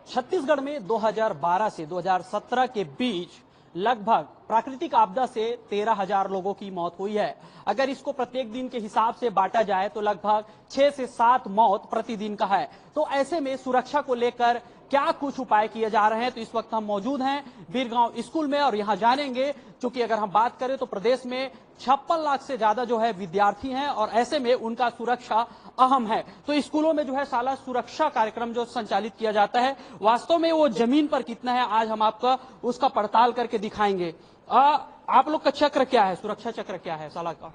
छत्तीसगढ़ में 2012 से 2017 के बीच लगभग प्राकृतिक आपदा से 13,000 लोगों की मौत हुई है। अगर इसको प्रत्येक दिन के हिसाब से बांटा जाए तो लगभग 6 से 7 मौत प्रतिदिन का है। तो ऐसे में सुरक्षा को लेकर क्या कुछ उपाय किए जा रहे हैं, तो इस वक्त हम मौजूद हैं बीरगांव स्कूल में और यहां जानेंगे, क्योंकि अगर हम बात करें तो प्रदेश में 56 लाख से ज्यादा जो है विद्यार्थी हैं और ऐसे में उनका सुरक्षा अहम है। तो स्कूलों में जो है साला सुरक्षा कार्यक्रम जो संचालित किया जाता है, वास्तव में वो जमीन पर कितना है, आज हम आपका उसका पड़ताल करके दिखाएंगे। आप लोग का चक्र क्या है, सुरक्षा चक्र क्या है साला का?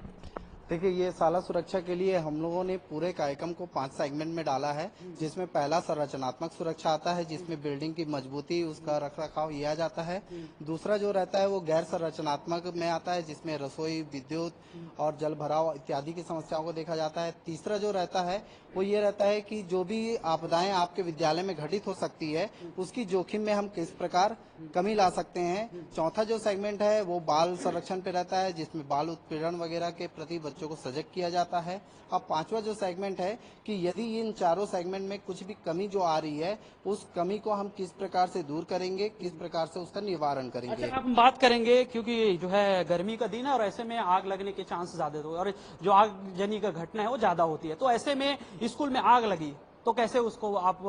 देखिए, ये साला सुरक्षा के लिए हम लोगों ने पूरे कार्यक्रम को 5 सेगमेंट में डाला है, जिसमें पहला संरचनात्मक सुरक्षा आता है, जिसमें बिल्डिंग की मजबूती, उसका रखरखाव किया जाता है। दूसरा जो रहता है वो गैर संरचनात्मक में आता है, जिसमें रसोई, विद्युत और जल भराव इत्यादि की समस्याओं को देखा जाता है। तीसरा जो रहता है वो ये रहता है कि जो भी आपदाएं आपके विद्यालय में घटित हो सकती है, उसकी जोखिम में हम किस प्रकार कमी ला सकते हैं। चौथा जो सेगमेंट है वो बाल संरक्षण पे रहता है, जिसमें बाल उत्पीड़न वगैरह के प्रति बच्चों को सजग किया जाता है। अब पांचवा जो सेगमेंट है कि यदि इन चारों सेगमेंट में कुछ भी कमी जो आ रही है, उस कमी को हम किस प्रकार से दूर करेंगे, किस प्रकार से उसका निवारण करेंगे। अच्छा, हम बात करेंगे क्योंकि जो है गर्मी का दिन है और ऐसे में आग लगने के चांस ज्यादा होते हैं और जो आगजनी का घटना है वो ज्यादा होती है। तो ऐसे में स्कूल में आग लगी तो कैसे उसको आप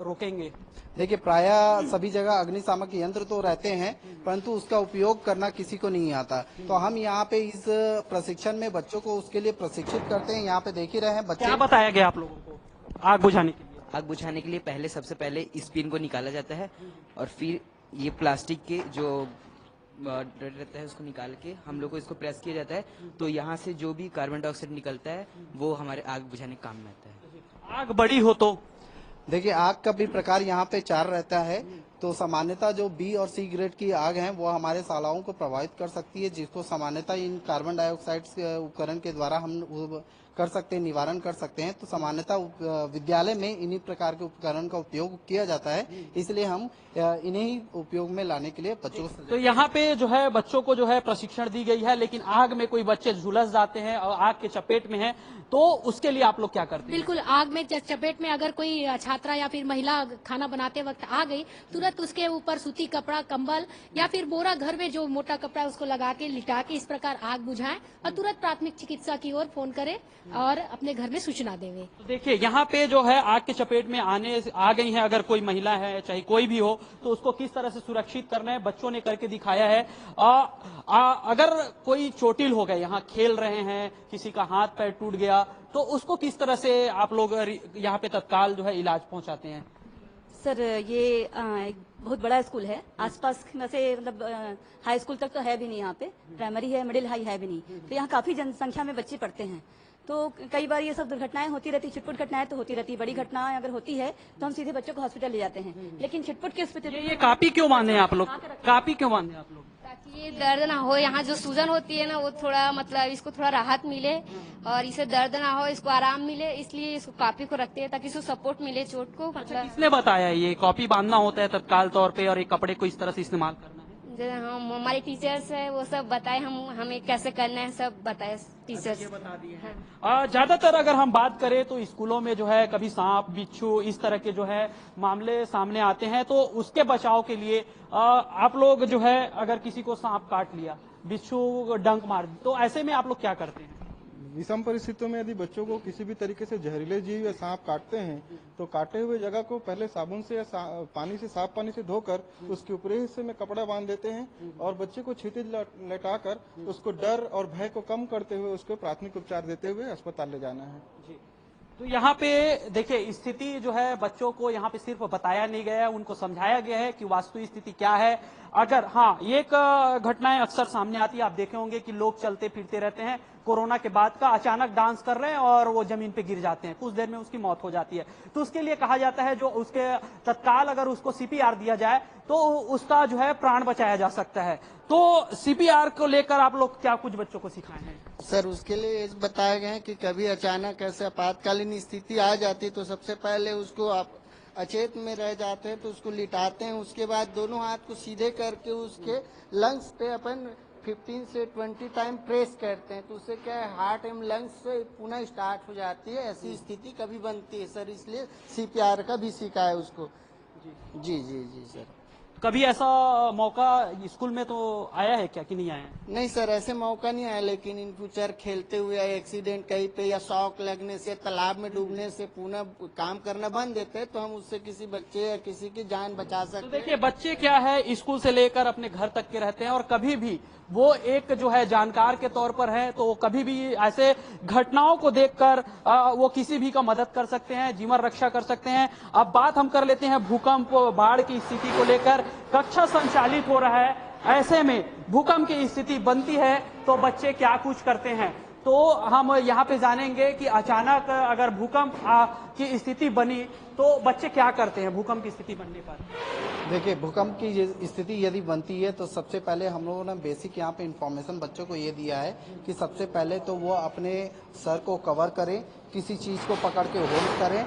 रोकेंगे? देखिए, प्रायः सभी जगह अग्निशामक यंत्र तो रहते हैं, परंतु उसका उपयोग करना किसी को नहीं आता। तो हम यहाँ पे इस प्रशिक्षण में बच्चों को उसके लिए प्रशिक्षित करते हैं। यहाँ पे देख ही रहे हैं बच्चे। क्या बताया गया आप लोगों को आग बुझाने के लिए? आग बुझाने के लिए पहले सबसे पहले इस पिन को निकाला जाता है और फिर ये प्लास्टिक के जो डर रहता है उसको निकाल के हम लोग को इसको प्रेस किया जाता है, तो यहाँ से जो भी कार्बन डाइऑक्साइड निकलता है वो हमारे आग बुझाने के काम में आता है। आग बड़ी हो तो देखिए, आग का भी प्रकार यहाँ पे 4 रहता है। तो सामान्यतः जो बी और सी ग्रेड की आग है वो हमारे शालाओं को प्रभावित कर सकती है, जिसको सामान्यतः इन कार्बन डाइऑक्साइड उपकरण के द्वारा हम कर सकते हैं, निवारण कर सकते हैं। तो सामान्यतः विद्यालय में इन्हीं प्रकार के उपकरण का उपयोग किया जाता है, इसलिए हम इन्हीं उपयोग में लाने के लिए बच्चों को। तो यहाँ पे जो है बच्चों को जो है प्रशिक्षण दी गई है, लेकिन आग में कोई बच्चे झुलस जाते हैं और आग के चपेट में हैं, तो उसके लिए आप लोग क्या करते हैं? बिल्कुल, आग में चपेट में अगर कोई छात्रा या फिर महिला खाना बनाते वक्त आ गई, तुरंत उसके ऊपर सूती कपड़ा, कंबल या फिर बोरा, घर में जो मोटा कपड़ा उसको लगा के लिटा के इस प्रकार आग बुझाएं और तुरंत प्राथमिक चिकित्सा की ओर फोन करें और अपने घर में सूचना देवे। तो देखिए, यहाँ पे जो है आग के चपेट में आ गई है, अगर कोई महिला है चाहे कोई भी हो, तो उसको किस तरह से सुरक्षित करना है बच्चों ने करके दिखाया है। अगर कोई चोटिल हो गए, यहाँ खेल रहे हैं, किसी का हाथ पैर टूट गया, तो उसको किस तरह से आप लोग यहाँ पे तत्काल जो है इलाज पहुंचाते हैं? सर, ये एक बहुत बड़ा स्कूल है। आसपास में से मतलब हाई स्कूल तक तो है भी नहीं, यहाँ पे प्राइमरी है, मिडिल हाई है भी नहीं, तो यहाँ काफी जनसंख्या में बच्चे पढ़ते हैं। तो कई बार ये सब दुर्घटनाएं होती रहती, छिटपुट घटनाएं तो होती रहती। बड़ी घटनाएं अगर होती है तो हम सीधे बच्चों को हॉस्पिटल ले जाते हैं, लेकिन छिटपुट के स्थिति ये कापी क्यों बांधे हैं आप लोग? कापी क्यों बांधे हैं आप लोग? ताकि ये दर्द ना हो, यहाँ जो सूजन होती है ना वो थोड़ा मतलब इसको थोड़ा राहत मिले और इसे दर्द ना हो, इसको आराम मिले, इसलिए इसको कॉपी को रखते हैं ताकि इसको सपोर्ट मिले चोट को। मतलब किसने बताया ये कॉपी बांधना होता है तत्काल तौर पे और एक कपड़े को इस तरह से इस्तेमाल करना है? हम हमारे टीचर्स है वो सब बताए, हमें कैसे करना है सब बताए टीचर्स। ये बता दिए हैं। ज्यादातर अगर हम बात करें तो स्कूलों में जो है कभी सांप, बिच्छू इस तरह के जो है मामले सामने आते हैं, तो उसके बचाव के लिए आप लोग जो है अगर किसी को सांप काट लिया, बिच्छू डंक मार दी, तो ऐसे में आप लोग क्या करते हैं? विषम परिस्थितियों में यदि बच्चों को किसी भी तरीके से जहरीले जीव या सांप काटते हैं, तो काटे हुए जगह को पहले साबुन से या पानी से, साफ पानी से धोकर उसके ऊपरी हिस्से में कपड़ा बांध देते हैं और बच्चे को क्षितिज लटाकर उसको डर और भय को कम करते हुए उसको प्राथमिक उपचार देते हुए अस्पताल ले जाना है। जी। तो यहाँ पे देखिए, स्थिति जो है बच्चों को यहाँ पे सिर्फ बताया नहीं गया है, उनको समझाया गया है कि वास्तु स्थिति क्या है। अगर हाँ, एक घटनाएं अक्सर सामने आती है, आप देखे होंगे कि लोग चलते फिरते रहते हैं, कोरोना के बाद का अचानक डांस कर रहे हैं और वो जमीन पे गिर जाते हैं, कुछ देर में उसकी मौत हो जाती है। तो उसके लिए कहा जाता है जो उसके तत्काल अगर उसको सीपीआर दिया जाए तो उसका जो है प्राण बचाया जा सकता है। तो सीपीआर को लेकर आप लोग क्या कुछ बच्चों को सिखाए हैं? सर, उसके लिए ये बताया गया है कि कभी अचानक ऐसे आपातकालीन स्थिति आ जाती तो सबसे पहले उसको आप अचेत में रह जाते हैं तो उसको लिटाते हैं, उसके बाद दोनों हाथ को सीधे करके उसके लंग्स पे अपन 15 से 20 टाइम प्रेस करते हैं, तो उससे क्या है हार्ट एंड लंग्स से पुनः स्टार्ट हो जाती है। ऐसी स्थिति कभी बनती है सर, इसलिए CPR का भी सीखा है उसको। जी जी जी सर। कभी ऐसा मौका स्कूल में तो आया है क्या कि नहीं आया है? नहीं सर, ऐसे मौका नहीं आया, लेकिन इन फ्यूचर खेलते हुए एक्सीडेंट कहीं पे या शॉक लगने से, तालाब में डूबने से पुनः काम करना बंद देते हैं, तो हम उससे किसी बच्चे या किसी की जान बचा तो सकते हैं। देखिए बच्चे क्या है स्कूल से लेकर अपने घर तक के रहते हैं और कभी भी वो एक जो है जानकार के तौर पर है, तो कभी भी ऐसे घटनाओं को देखकर वो किसी भी का मदद कर सकते हैं, जीवन रक्षा कर सकते हैं। अब बात हम कर लेते हैं भूकंप बाढ़ की स्थिति को लेकर। कक्षा संचालित हो रहा है, ऐसे में भूकंप की स्थिति बनती है तो बच्चे क्या कुछ करते हैं, तो हम यहाँ पे जानेंगे कि अचानक अगर भूकंप की स्थिति बनी तो बच्चे क्या करते हैं भूकंप की स्थिति बनने पर। देखिए, भूकंप की स्थिति यदि बनती है तो सबसे पहले हम लोगों ने बेसिक यहाँ पे इंफॉर्मेशन बच्चों को ये दिया है कि सबसे पहले तो वो अपने सर को कवर करें, किसी चीज को पकड़ के होल्ड करें,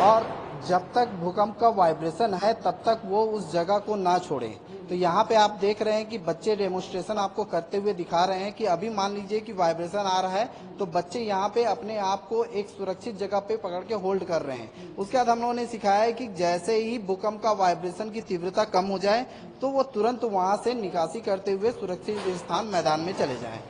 और जब तक भूकंप का वाइब्रेशन है तब तक वो उस जगह को ना छोड़ें। तो यहाँ पे आप देख रहे हैं कि बच्चे डेमोन्स्ट्रेशन आपको करते हुए दिखा रहे हैं कि अभी मान लीजिए कि वाइब्रेशन आ रहा है तो बच्चे यहाँ पे अपने आप को एक सुरक्षित जगह पे पकड़ के होल्ड कर रहे हैं। उसके बाद हम लोगों ने सिखाया है कि जैसे ही भूकंप का वाइब्रेशन की तीव्रता कम हो जाए तो वो तुरंत वहाँ से निकासी करते हुए सुरक्षित स्थान मैदान में चले जाएं।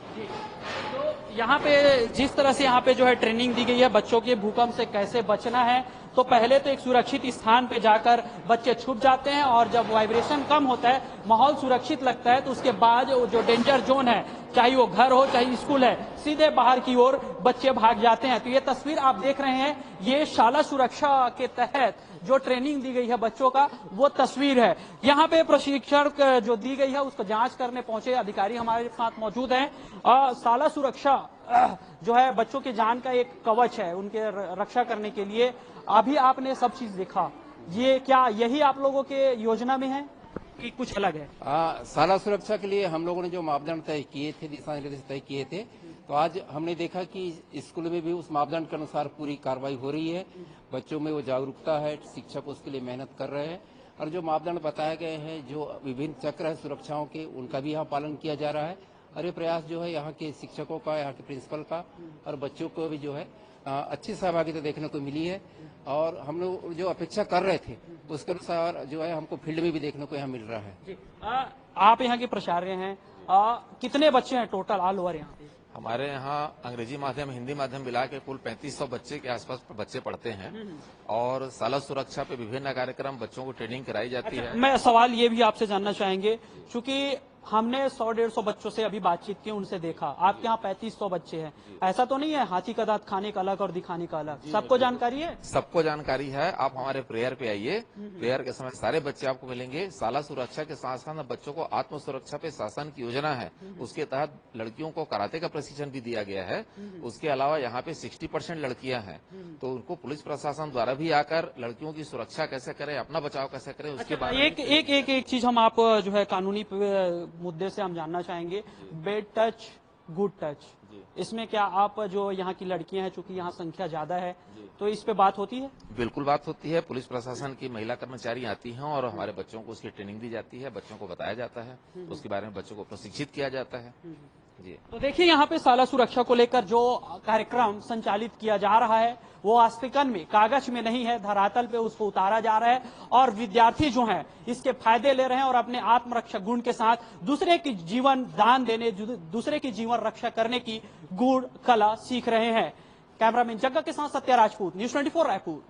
तो यहाँ पे जिस तरह से यहाँ पे जो है ट्रेनिंग दी गई है बच्चों के भूकंप से कैसे बचना है, तो पहले तो एक सुरक्षित स्थान पे जाकर बच्चे छुप जाते हैं और जब वाइब्रेशन कम होता है, माहौल सुरक्षित लगता है, तो उसके बाद जो डेंजर जोन है, चाहे वो घर हो चाहे स्कूल है, सीधे बाहर की ओर बच्चे भाग जाते हैं। तो ये तस्वीर आप देख रहे हैं, ये शाला सुरक्षा के तहत जो ट्रेनिंग दी गई है बच्चों का वो तस्वीर है। यहाँ पे प्रशिक्षण जो दी गई है उसको जांच करने पहुंचे अधिकारी हमारे साथ मौजूद हैं। शाला सुरक्षा जो है बच्चों की जान का एक कवच है, उनके रक्षा करने के लिए। अभी आपने सब चीज देखा, ये क्या यही आप लोगों के योजना में है कि कुछ अलग है? शाला सुरक्षा के लिए हम लोगों ने जो मापदंड तय किए थे, दिशा निर्देश तय किए थे, तो आज हमने देखा कि स्कूल में भी उस मापदंड के अनुसार पूरी कार्रवाई हो रही है। बच्चों में वो जागरूकता है, शिक्षक उसके लिए मेहनत कर रहे हैं, और जो मापदंड बताए गए हैं, जो विभिन्न चक्र है सुरक्षाओं के, उनका भी यहाँ पालन किया जा रहा है। और ये प्रयास जो है यहाँ के शिक्षकों का, यहाँ के प्रिंसिपल का और बच्चों को भी जो है अच्छी सहभागिता देखने को मिली है। और हम लोग जो अपेक्षा कर रहे थे उसके अनुसार जो है हमको फील्ड में भी देखने को यहाँ मिल रहा है। आप यहाँ के प्राचार्य हैं, कितने बच्चे हैं टोटल ऑल ओवर यहाँ पे? हमारे यहाँ अंग्रेजी माध्यम हिंदी माध्यम मिला के कुल 3500 बच्चे के आसपास बच्चे पढ़ते हैं और शाला सुरक्षा पे विभिन्न कार्यक्रम बच्चों को ट्रेनिंग कराई जाती है। मैं सवाल ये भी आपसे जानना चाहेंगे, क्योंकि हमने 100-150 बच्चों से अभी बातचीत की, उनसे देखा आपके यहाँ 3500 बच्चे हैं, ऐसा तो नहीं है हाथी का दांत खाने का अलग और दिखाने का अलग? सबको जानकारी है? सबको जानकारी है। आप हमारे प्रेयर पे आइए, प्रेयर के समय सारे बच्चे आपको मिलेंगे। शाला सुरक्षा के साथ साथ बच्चों को आत्म सुरक्षा पे शासन की योजना है, उसके तहत लड़कियों को कराटे का प्रशिक्षण भी दिया गया है। उसके अलावा यहाँ पे 60% लड़कियां हैं, तो उनको पुलिस प्रशासन द्वारा भी आकर लड़कियों की सुरक्षा कैसे करें, अपना बचाव कैसे करें, उसके बारे में एक चीज हम आप जो है कानूनी मुद्दे से हम जानना चाहेंगे, बेड टच गुड टच, इसमें क्या आप जो यहाँ की लड़कियां हैं, चूंकि यहाँ संख्या ज्यादा है, तो इस पे बात होती है? बिल्कुल बात होती है। पुलिस प्रशासन की महिला कर्मचारी आती हैं और हमारे बच्चों को उसकी ट्रेनिंग दी जाती है, बच्चों को बताया जाता है, उसके बारे में बच्चों को प्रशिक्षित किया जाता है। जी। तो देखिए यहाँ पे शाला सुरक्षा को लेकर जो कार्यक्रम संचालित किया जा रहा है वो आस्तिकन में, कागज में नहीं है, धरातल पे उसको उतारा जा रहा है और विद्यार्थी जो हैं इसके फायदे ले रहे हैं और अपने आत्मरक्षा गुण के साथ दूसरे की जीवन दान देने, दूसरे की जीवन रक्षा करने की गुण कला सीख रहे हैं। कैमरामैन जग्गा के साथ सत्या राजपूत, न्यूज़ 24 रायपुर।